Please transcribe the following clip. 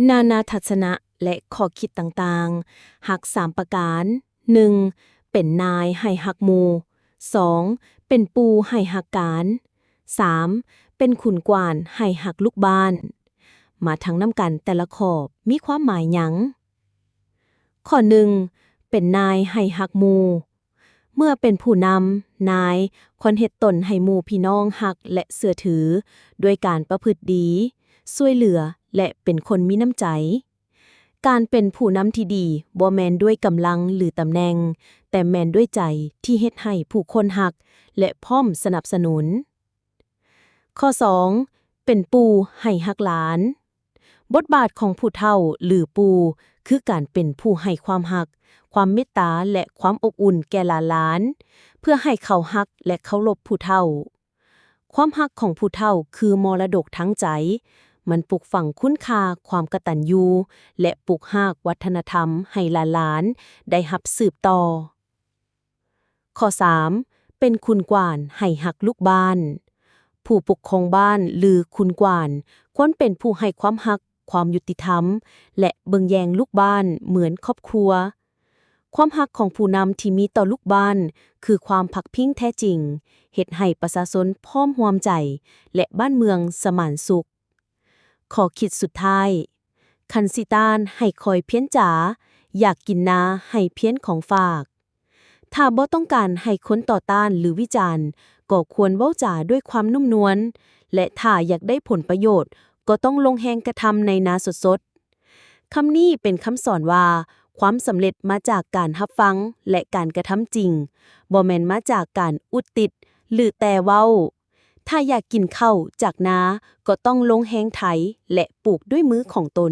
นานาทัศนะและข้อคิดต่างๆหัก3ประการ 1. เป็นนายให้หักหมู่ 2. เป็นปู่ให้หักการ 3. เป็นขุนกว่านให้หักลูกบ้าน มาทั้งน้ำกันแต่ละข้อมีความหมายหยังข้อ 1. เป็นนายให้หักหมู่เมื่อเป็นผู้นำนายควรเฮ็ดตนให้หมู่พี่น้องหักและเชื่อถือด้วยการประพฤติดีช่วยเหลือและเป็นคนมีน้ำใจการเป็นผู้นำที่ดีบ่แม่นด้วยกำลังหรือตำแหน่งแต่แม่นด้วยใจที่เฮ็ดให้ผู้คนหักและพร้อมสนับสนุนข้อ 2. เป็นปู่ให้หักหลานบทบาทของผู้เฒ่าหรือปู่คือการเป็นผู้ให้ความหักความเมตตาและความอบอุ่นแก่หลานๆเพื่อให้เขาหักและเคารพผู้เฒ่าความหักของผู้เฒ่าคือมรดกทั้งใจมันปลูกฝังคุณค่าความกตัญญูและปลูกรากวัฒนธรรมให้หลานๆได้รับสืบต่อข้อ 3. เป็นคุณกว่านให้หักลูกบ้านผู้ปกครองบ้านหรือคุณกว่านควรเป็นผู้ให้ความหักความยุติธรรมและเบิ่งแยงลูกบ้านเหมือนครอบครัวความหักของผู้นำที่มีต่อลูกบ้านคือความพักพิงแท้จริงเฮ็ดให้ประชาชนพร้อมร่วมใจและบ้านเมืองสมานสุขข้อคิดสุดท้ายคันสิตานให้คอยเพี้ยนจ๋าอยากกินนาให้เพี้ยนของฝากถ้าบ่ต้องการให้คนต่อต้านหรือวิจารณ์ก็ควรเว้าจาด้วยความนุ่มนวลและถ้าอยากได้ผลประโยชน์ก็ต้องลงแรงกระทำในนาสดๆคำนี้เป็นคำสอนว่าความสำเร็จมาจากการรับฟังและการกระทำจริงบ่แม่นมาจากการอุดติดหรือแต่เว้าถ้าอยากกินข้าวจากนาก็ต้องลงแรงไถและปลูกด้วยมือของตน